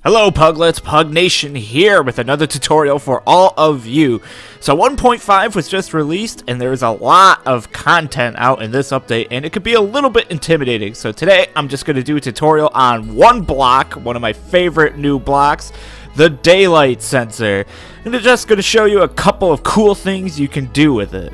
Hello Puglets, Pugnation here with another tutorial for all of you. So 1.5 was just released and there's a lot of content out in this update and it could be a little bit intimidating. So today I'm just going to do a tutorial on one block, one of my favorite new blocks, the daylight sensor. And I'm just going to show you a couple of cool things you can do with it.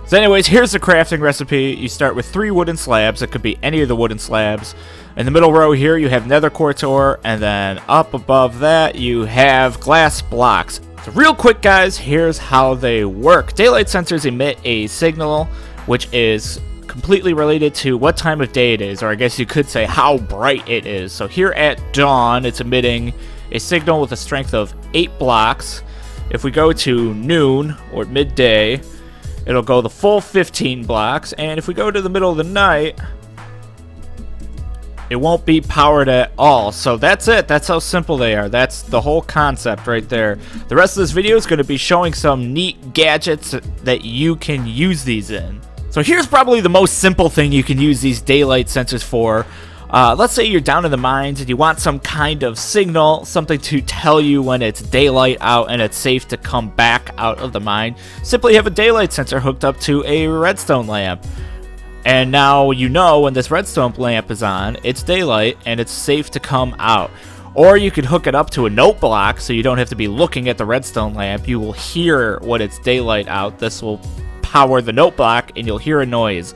So anyways, here's the crafting recipe. You start with 3 wooden slabs. It could be any of the wooden slabs. In the middle row here, you have nether quartz ore, and then up above that, you have glass blocks. So real quick, guys, here's how they work. Daylight sensors emit a signal, which is completely related to what time of day it is, or I guess you could say how bright it is. So here at dawn, it's emitting a signal with a strength of 8 blocks. If we go to noon, or midday, it'll go the full 15 blocks, and if we go to the middle of the night, it won't be powered at all. So that's it. That's how simple they are. That's the whole concept right there. The rest of this video is going to be showing some neat gadgets that you can use these in. So here's probably the most simple thing you can use these daylight sensors for. Let's say you're down in the mines and you want some kind of signal, something to tell you when it's daylight out and it's safe to come back out of the mine. Simply have a daylight sensor hooked up to a redstone lamp. And now you know when this redstone lamp is on, it's daylight and it's safe to come out. Or you could hook it up to a note block so you don't have to be looking at the redstone lamp. You will hear when it's daylight out. This will power the note block and you'll hear a noise.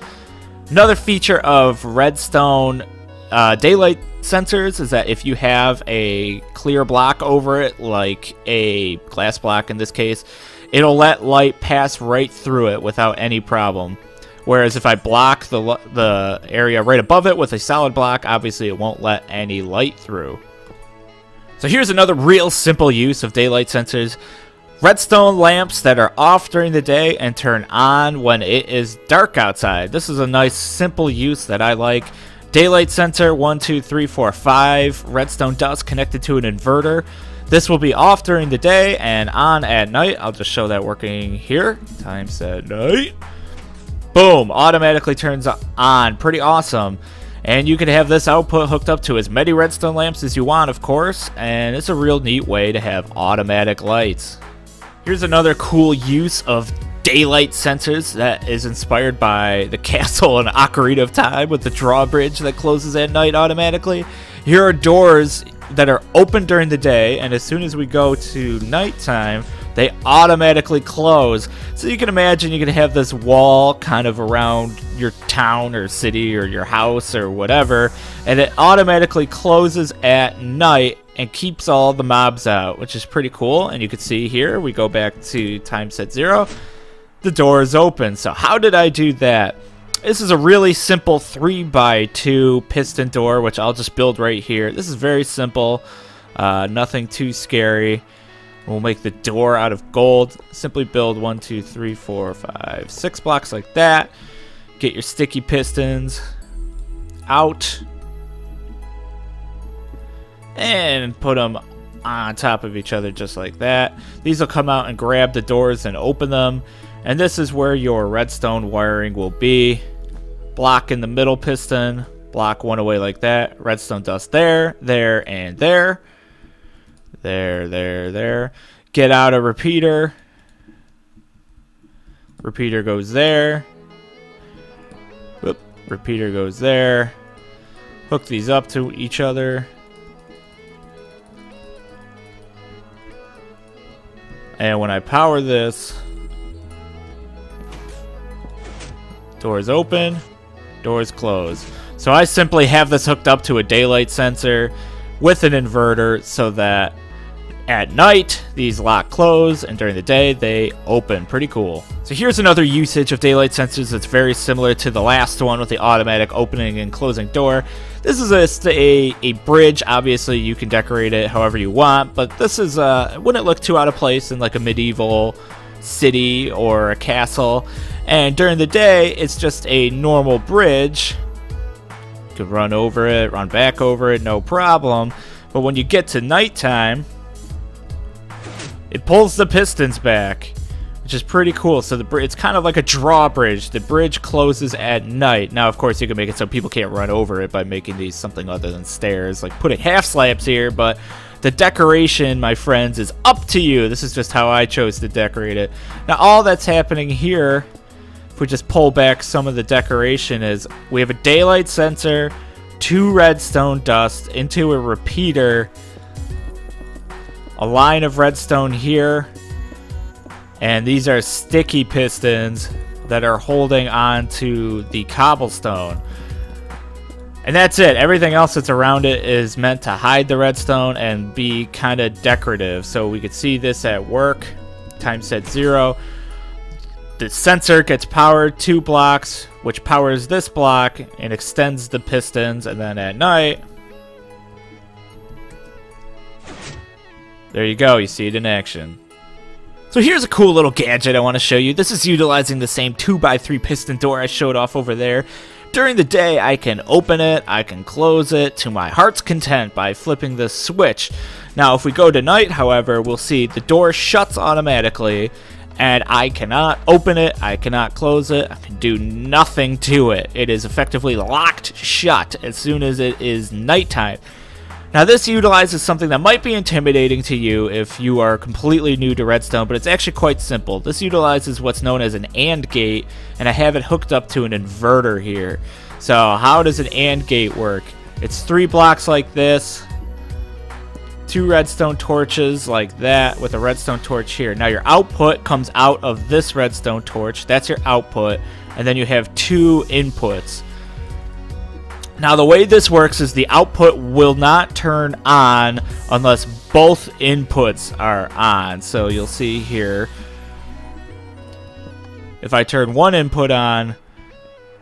Another feature of redstone daylight sensors is that if you have a clear block over it, like a glass block in this case, it'll let light pass right through it without any problem. Whereas if I block the area right above it with a solid block, obviously it won't let any light through. So here's another real simple use of daylight sensors. Redstone lamps that are off during the day and turn on when it is dark outside. This is a nice simple use that I like. Daylight sensor 1, 2, 3, 4, 5. Redstone dust connected to an inverter. This will be off during the day and on at night. I'll just show that working here. Time set night. Boom, automatically turns on. Pretty awesome. And you can have this output hooked up to as many redstone lamps as you want, of course, and it's a real neat way to have automatic lights. Here's another cool use of daylight sensors that is inspired by the castle in Ocarina of Time with the drawbridge that closes at night automatically. Here are doors that are open during the day, and as soon as we go to nighttime, they automatically close. So you can imagine you can have this wall kind of around your town or city or your house or whatever, and it automatically closes at night and keeps all the mobs out, which is pretty cool. And you can see here, we go back to time set 0, the door is open. So how did I do that? This is a really simple 3x2 piston door, which I'll just build right here. This is very simple, nothing too scary. We'll make the door out of gold. Simply build 1, 2, 3, 4, 5, 6 blocks like that. Get your sticky pistons out and put them on top of each other just like that. These will come out and grab the doors and open them. And this is where your redstone wiring will be. Block in the middle piston. Block one away like that. Redstone dust there, there, and there. There. Get out a repeater. Repeater goes there. Whoop. Repeater goes there. Hook these up to each other. And when I power this, doors open, doors close. So I simply have this hooked up to a daylight sensor with an inverter so that at night these lock close and during the day they open. Pretty cool. So here's another usage of daylight sensors that's very similar to the last one with the automatic opening and closing door. This is just a bridge. Obviously you can decorate it however you want, but this is wouldn't look too out of place in like a medieval city or a castle. And during the day it's just a normal bridge. You can run over it, run back over it, no problem. But when you get to nighttime, it pulls the pistons back, which is pretty cool. So it's kind of like a drawbridge. The bridge closes at night. Now, of course, you can make it so people can't run over it by making these something other than stairs, like putting half slabs here, but The decoration, my friends, is up to you. This is just how I chose to decorate it. Now, all that's happening here, if we just pull back some of the decoration, is we have a daylight sensor, 2 redstone dust into a repeater, a line of redstone here, and these are sticky pistons that are holding on to the cobblestone. And that's it. Everything else that's around it is meant to hide the redstone and be kind of decorative. So we could see this at work, time set 0. The sensor gets powered 2 blocks, which powers this block and extends the pistons, and then at night, there you go, you see it in action. So here's a cool little gadget I want to show you. This is utilizing the same 2x3 piston door I showed off over there. During the day, I can open it, I can close it to my heart's content by flipping this switch. Now, if we go to night, however, we'll see the door shuts automatically, and I cannot open it, I cannot close it, I can do nothing to it. It is effectively locked shut as soon as it is nighttime. Now, this utilizes something that might be intimidating to you if you are completely new to Redstone, but it's actually quite simple. This utilizes what's known as an Nand Gate, and I have it hooked up to an inverter here. So how does an Nand Gate work? It's 3 blocks like this, 2 redstone torches like that with a redstone torch here. Now your output comes out of this redstone torch. That's your output. And then you have 2 inputs. Now the way this works is the output will not turn on unless both inputs are on. So you'll see here, if I turn one input on,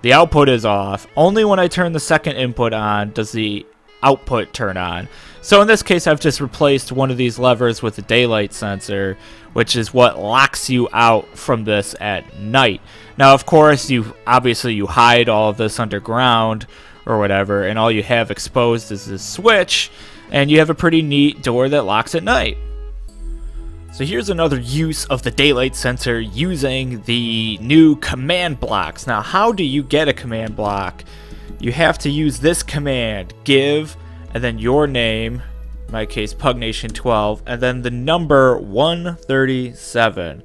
the output is off. Only when I turn the second input on does the output turn on. So in this case, I've just replaced one of these levers with a daylight sensor, which is what locks you out from this at night. Now, of course, you hide all of this underground or whatever, and all you have exposed is this switch, and you have a pretty neat door that locks at night. So here's another use of the daylight sensor using the new command blocks. Now, how do you get a command block? You have to use this command, give, and then your name, in my case Pugnation 12, and then the number 137.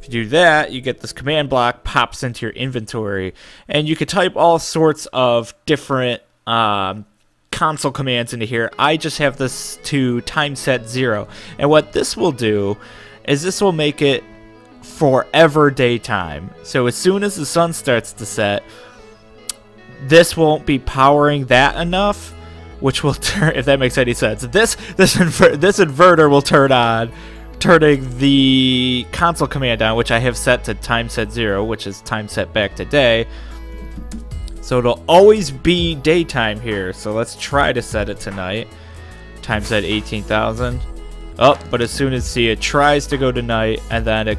If you do that, you get this command block pops into your inventory, and you could type all sorts of different console commands into here. I just have this to time set 0, and what this will do is this will make it forever daytime. So as soon as the sun starts to set, this won't be powering that enough, which will turn, if that makes any sense. This inverter will turn on, turning the console command on, which I have set to time set 0, which is time set back to day. So it'll always be daytime here. So let's try to set it to night. Time set 18,000. Oh, but as soon as it tries to go to night, and then it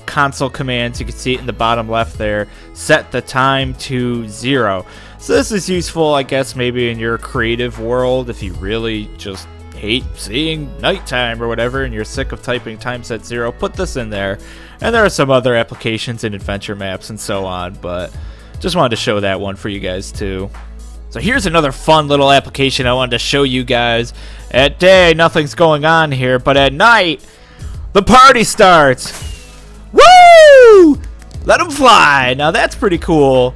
console commands, you can see it in the bottom left there, set the time to 0. So this is useful, I guess, maybe in your creative world if you really just hate seeing nighttime or whatever and you're sick of typing time set 0. Put this in there. And there are some other applications in adventure maps and so on, but just wanted to show that one for you guys too. So here's another fun little application I wanted to show you guys. At day, nothing's going on here, but at night, the party starts. Woo! Let them fly. Now that's pretty cool,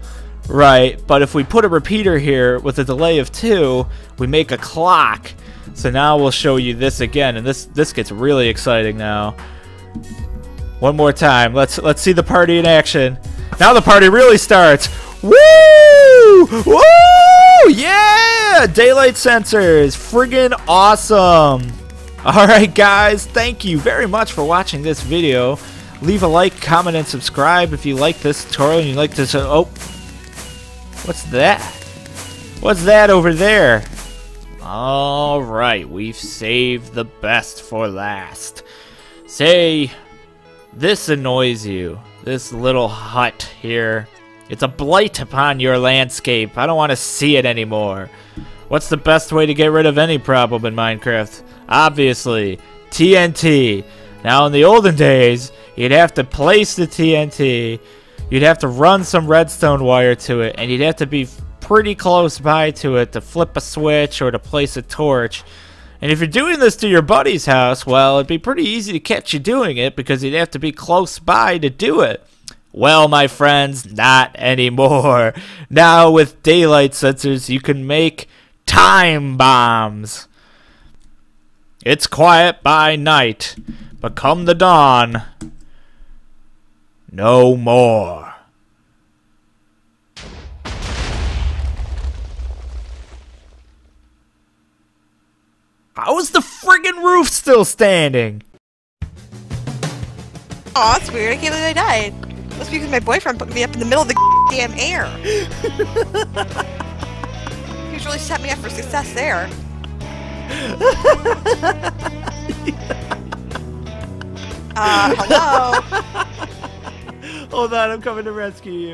right? But if we put a repeater here with a delay of 2, we make a clock. So now we'll show you this again, and this gets really exciting now. One more time. Let's see the party in action. Now the party really starts. Woo! Woo! Yeah! Daylight sensors. Friggin' awesome. Alright guys, thank you very much for watching this video. Leave a like, comment, and subscribe if you like this tutorial and you like this. Oh, what's that? What's that over there? Alright, we've saved the best for last. Say, this annoys you. This little hut here. It's a blight upon your landscape. I don't want to see it anymore. What's the best way to get rid of any problem in Minecraft? Obviously, TNT. Now, in the olden days, you'd have to place the TNT, you'd have to run some redstone wire to it, and you'd have to be pretty close by to it to flip a switch or to place a torch. And if you're doing this to your buddy's house, well, it'd be pretty easy to catch you doing it because you'd have to be close by to do it. Well, my friends, not anymore. Now with daylight sensors, you can make time bombs. It's quiet by night, but come the dawn, no more. How is the friggin' roof still standing? Aw, that's weird. I can't believe I died. That's because my boyfriend put me up in the middle of the damn air. He's really set me up for success there. Hello? Hold on, I'm coming to rescue you.